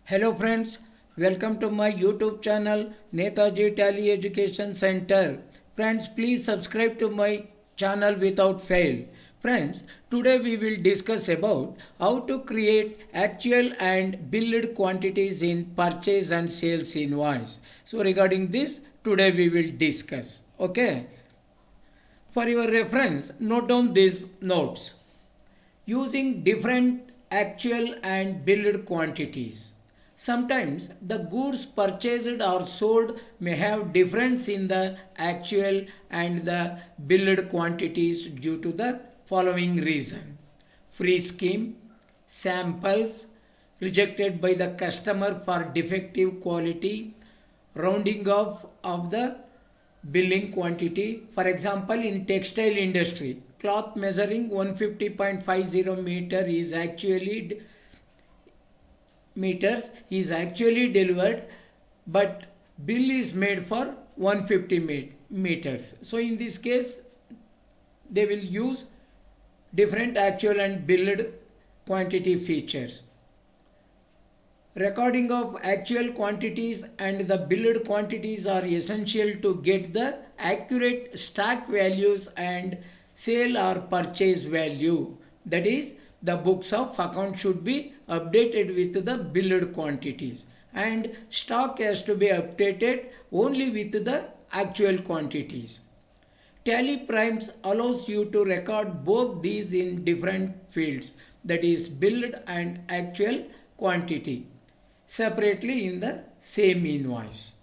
Hello friends, welcome to my YouTube channel Netaji Tally Education Center. Friends, please subscribe to my channel without fail. Friends, today we will discuss about how to create actual and billed quantities in purchase and sales invoice. So regarding this, today we will discuss. Okay. For your reference, note down these notes. Using different actual and billed quantities. Sometimes the goods purchased or sold may have difference in the actual and the billed quantities due to the following reason. Free scheme, samples, rejected by the customer for defective quality, rounding off of the billing quantity. For example, in textile industry, cloth measuring 150.50 meters is actually delivered, but bill is made for 150 meters. So in this case, they will use different actual and billed quantity features. Recording of actual quantities and the billed quantities are essential to get the accurate stock values and sale or purchase value. That is, the books of account should be updated with the billed quantities and stock has to be updated only with the actual quantities. Tally primes allows you to record both these in different fields, that is billed and actual quantity, separately in the same invoice.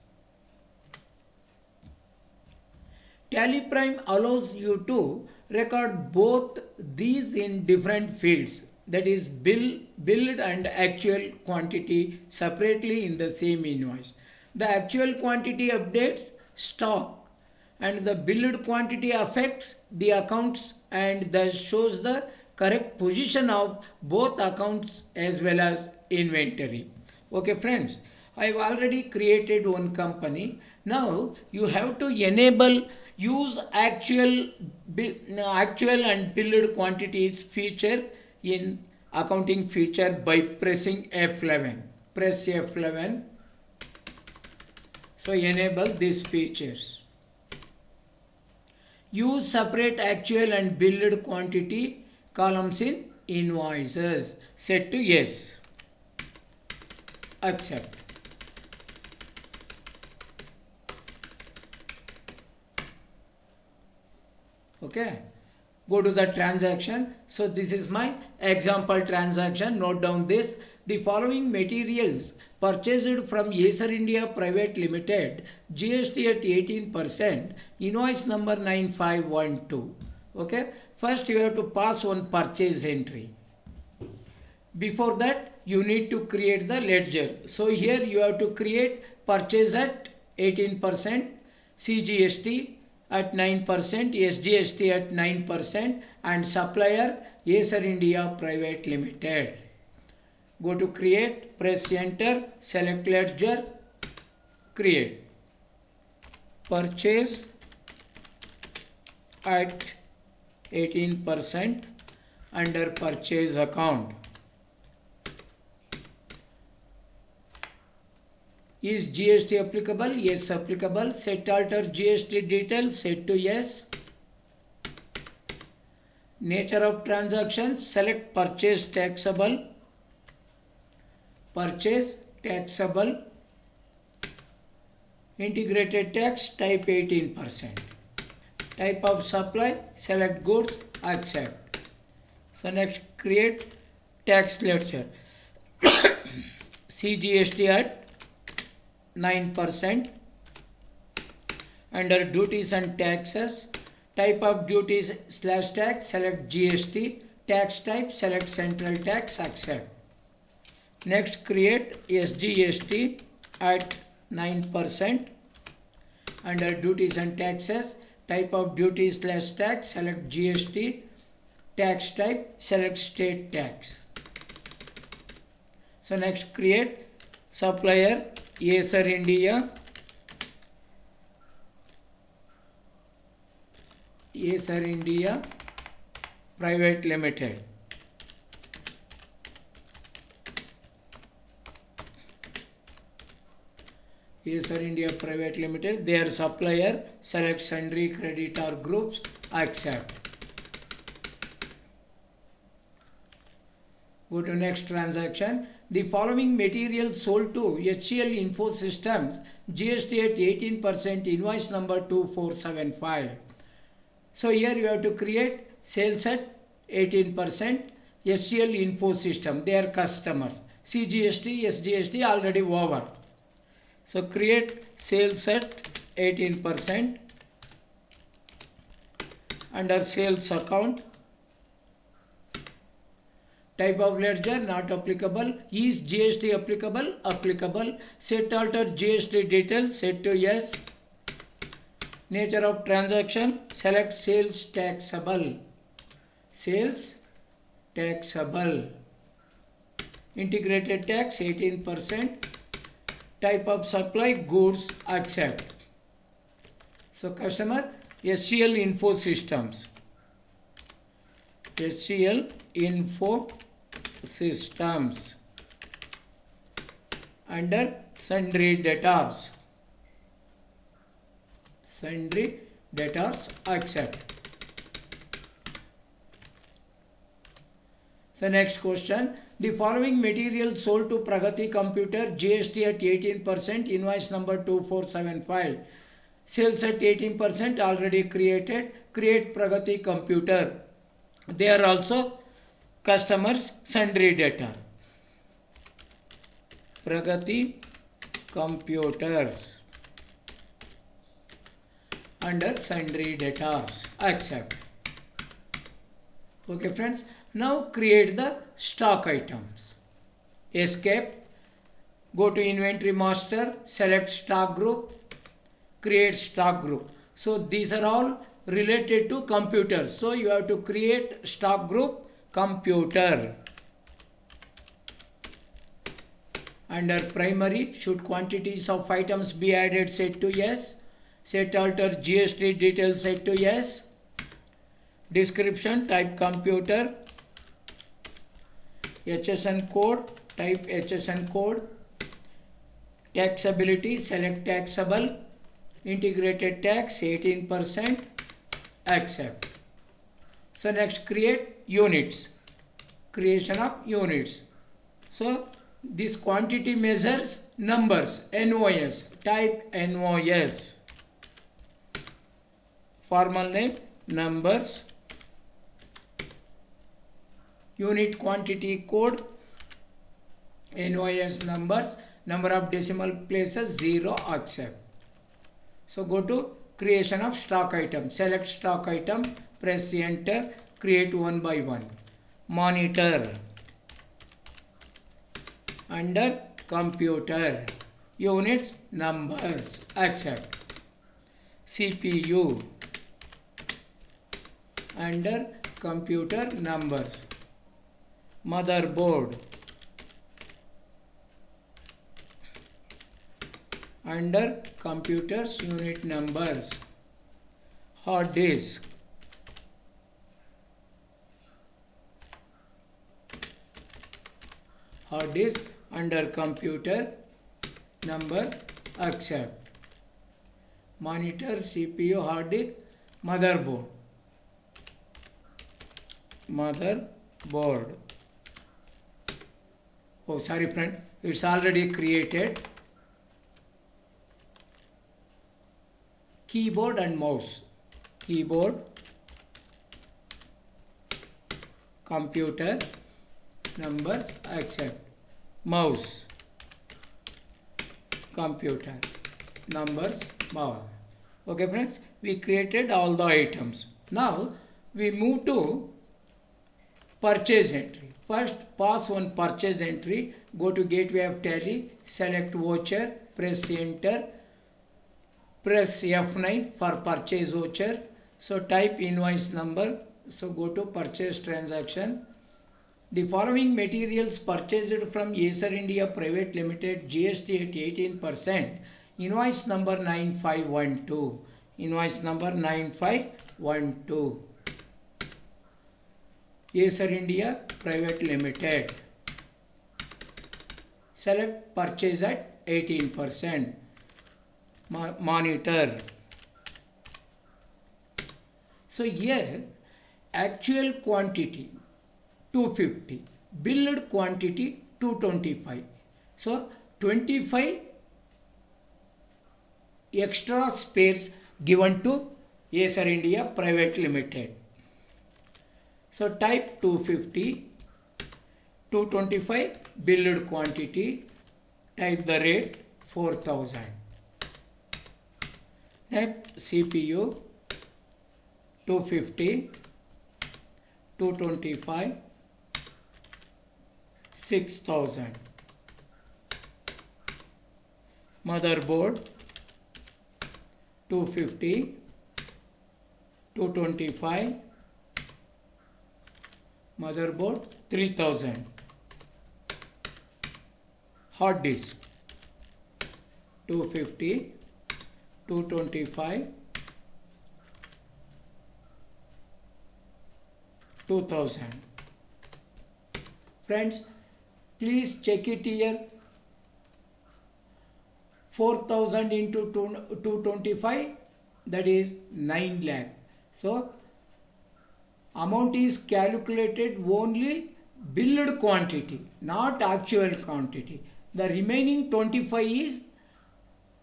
Tally prime allows you to record both these in different fields, that is billed and actual quantity separately in the same invoice. The actual quantity updates stock and the billed quantity affects the accounts and thus shows the correct position of both accounts as well as inventory. Okay friends, I have already created one company. Now you have to enable use actual and billed quantities feature in accounting feature by pressing F11. Press F11. So enable these features. Use separate actual and billed quantity columns in invoices. Set to yes. Accept. Okay, go to the transaction. So this is my example transaction. Note down this. The following materials purchased from Acer India Private Limited, GST at 18%, invoice number 9512. Okay, first you have to pass one purchase entry. Before that, you need to create the ledger. So here you have to create purchase at 18%, CGST at 9%, SGST at 9% and supplier Acer India Private Limited. Go to create, press enter, select ledger, create. Purchase at 18% under purchase account. Is GST applicable? Yes, applicable. Set alter GST details, set to yes. Nature of transaction, select purchase taxable. Purchase taxable. Integrated tax, type 18%. Type of supply, select goods, accept. So next create tax ledger. CGST at 9%. Under duties and taxes, type of duties / tax, select GST. Tax type, select central tax, accept. Next create SGST at 9%. Under duties and taxes, type of duties / tax, select GST. Tax type, select state tax. So next create supplier Acer India, Acer India Private Limited. Acer India Private Limited, their supplier, select sundry creditor groups, accept. Go to next transaction. The following material sold to HCL Info Systems, GST at 18%, invoice number 2475. So here you have to create sales at 18%, HCL Info System, their customers. CGST, SGST already over. So create sales at 18% under sales account. Type of ledger not applicable. Is GST applicable? Applicable. Set alter GST details, set to yes. Nature of transaction, select sales taxable. Sales taxable. Integrated tax 18%. Type of supply goods, accept. So customer HCL Info Systems. HCL Info Systems under sundry debtors. Sundry debtors, accept. So next question. The following material sold to Pragati Computer, GST at 18%, invoice number 2475. Sales at 18% already created. Create Pragati Computer. They are also customers, sundry debtor. Pragati Computers under sundry debtors, accept. Okay friends, now create the stock items. Escape, go to inventory master, select stock group, create stock group. So these are all related to computers. So you have to create stock group computer. Under primary, should quantities of items be added, set to yes. Set alter GST details, set to yes. Description, type computer. HSN code, type HSN code. Taxability, select taxable. Integrated tax 18%, accept. So next create units. Creation of units. So this quantity measures numbers, NOS, type NOS. Formal name, numbers. Unit quantity code, NOS numbers, number of decimal places 0, accept. So go to creation of stock item. Select stock item, press enter, create one by one. Monitor under computer, units, numbers, accept. CPU under computer, numbers. Motherboard under computers, unit numbers. Hard disk under computer, numbers, accept. Monitor, CPU, hard disk, motherboard. Oh sorry friend, it's already created. Keyboard and mouse. Keyboard, computer, numbers, accept. Mouse, computer, numbers, mouse. Okay friends, we created all the items. Now we move to purchase entry. First pass one purchase entry. Go to gateway of tally, select voucher, press enter. Press F9 for purchase voucher. So type invoice number. So go to purchase transaction. The following materials purchased from Acer India Private Limited, GST at 18%. Invoice number 9512. Invoice number 9512. Acer India Private Limited. Select purchase at 18%. monitor. So here actual quantity 250, billed quantity 225. So 25 extra spares given to Acer India Private Limited. So type 250, 225 billed quantity, type the rate 4000. Next CPU 250, 225, 6000. Motherboard 250, 225, motherboard 3000. Hard disk 250, 225, 2000. Friends, please check it here. 4000 into 225, that is 9 lakh. So amount is calculated only billed quantity, not actual quantity. The remaining 25 is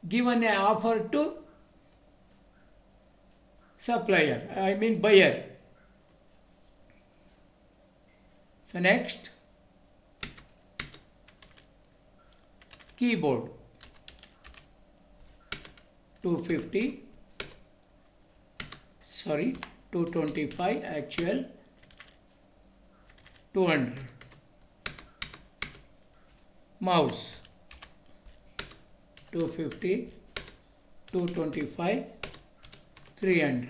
given an offer to supplier, I mean buyer. So next, keyboard 250, 225 actual, 200. Mouse 250, 225, 300.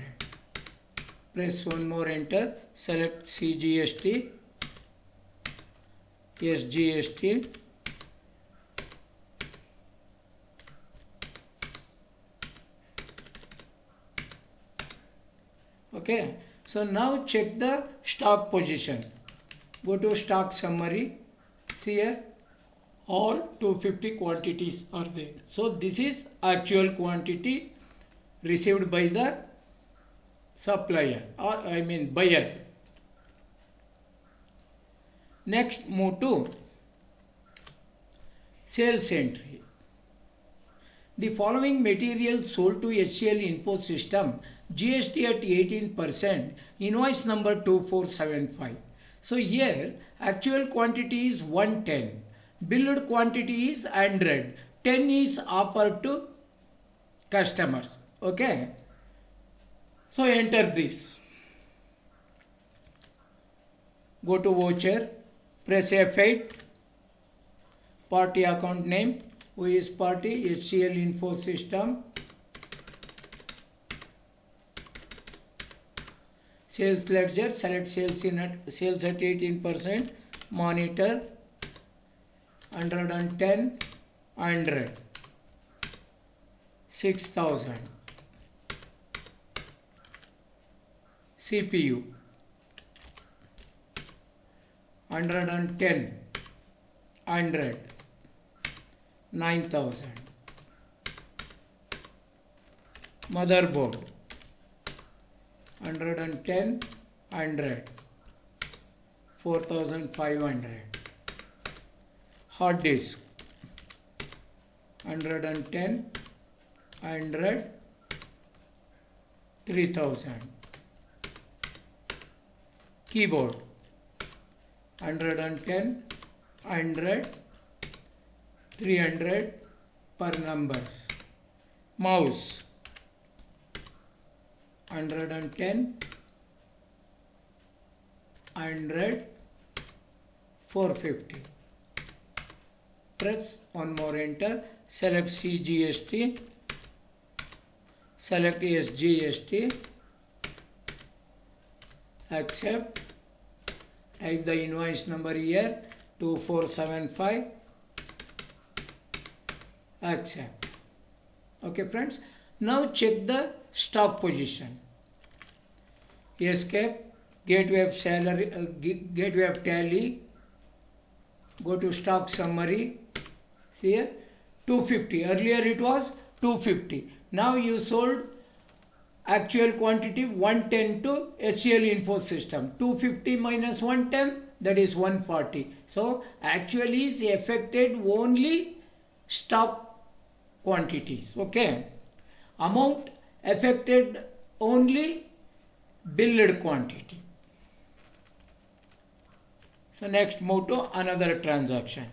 Press one more enter, select CGST, SGST, okay. So now check the stock position. Go to stock summary. See here, all 250 quantities are there. So this is actual quantity received by the supplier, or I mean buyer. Next, move to sales entry. The following materials sold to HCL Info System, GST at 18%, invoice number 2475. So here actual quantity is 110, billed quantity is 100, 10 is offered to customers. Okay. So enter this. Go to voucher, press F8, party account name, who is party, HCL Info System, sales ledger, select sales at 18%, monitor 110, 100, 6000, CPU 110, 100, 9000. Motherboard 110, 100, 4500. Hard disk 110, 100, 3000. Keyboard 110, 100, 300 per numbers. Mouse 110, 100, 450. Press one more enter, select CGST, select SGST, accept, type the invoice number here 2475, accept. Okay friends, now check the stock position. Escape, gateway of salary, gateway of tally, go to stock summary. See here 250, earlier it was 250. Now you sold actual quantity 110 to HCL Info System. 250 minus 110, that is 140. So actually is affected only stock quantities. Okay. Amount affected only billed quantity. So next move to another transaction.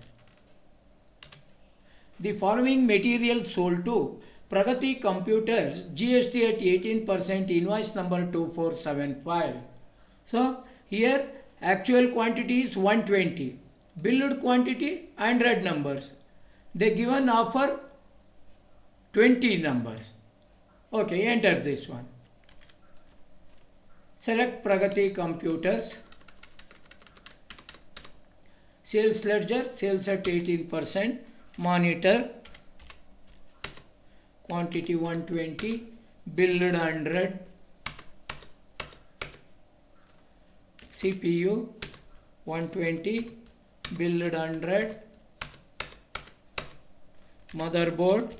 The following material sold to Pragati Computers, GST at 18%, invoice number 2475. So here actual quantity is 120, billed quantity 100 numbers. They given offer 20 numbers. Okay, enter this one. Select Pragati Computers. Sales ledger, sales at 18%, monitor, quantity 120, billed 100, CPU 120, billed 100, motherboard,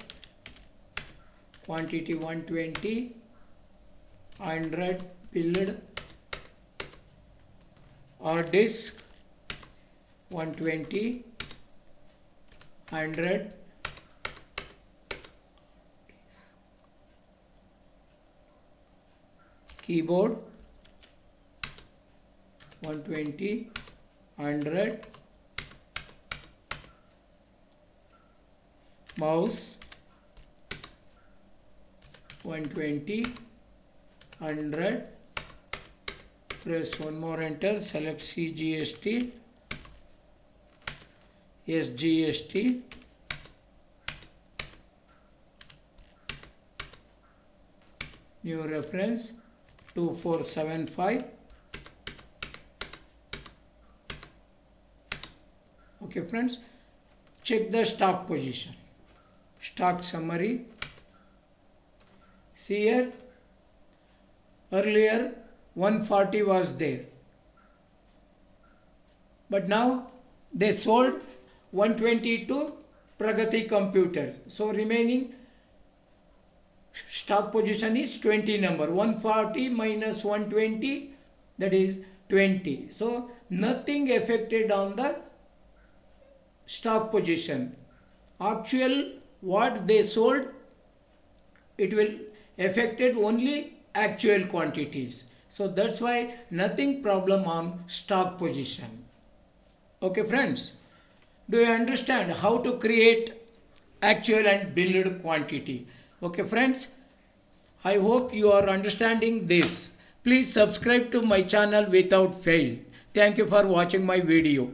quantity 120, 100, billed, hard disk 120, 100, keyboard 120, 100, mouse 120, 100, press one more enter, select CGST, SGST, new reference 2475. Okay friends, check the stock position, stock summary. See here, earlier 140 was there, but now they sold 120 to Pragati Computers. So remaining stock position is 20 number. 140 minus 120, that is 20. So nothing affected on the stock position. Actual what they sold, it will affected only actual quantities. So that's why nothing problem on stock position. Okay friends, do you understand how to create actual and billed quantity? Okay friends, I hope you are understanding this. Please subscribe to my channel without fail. Thank you for watching my video.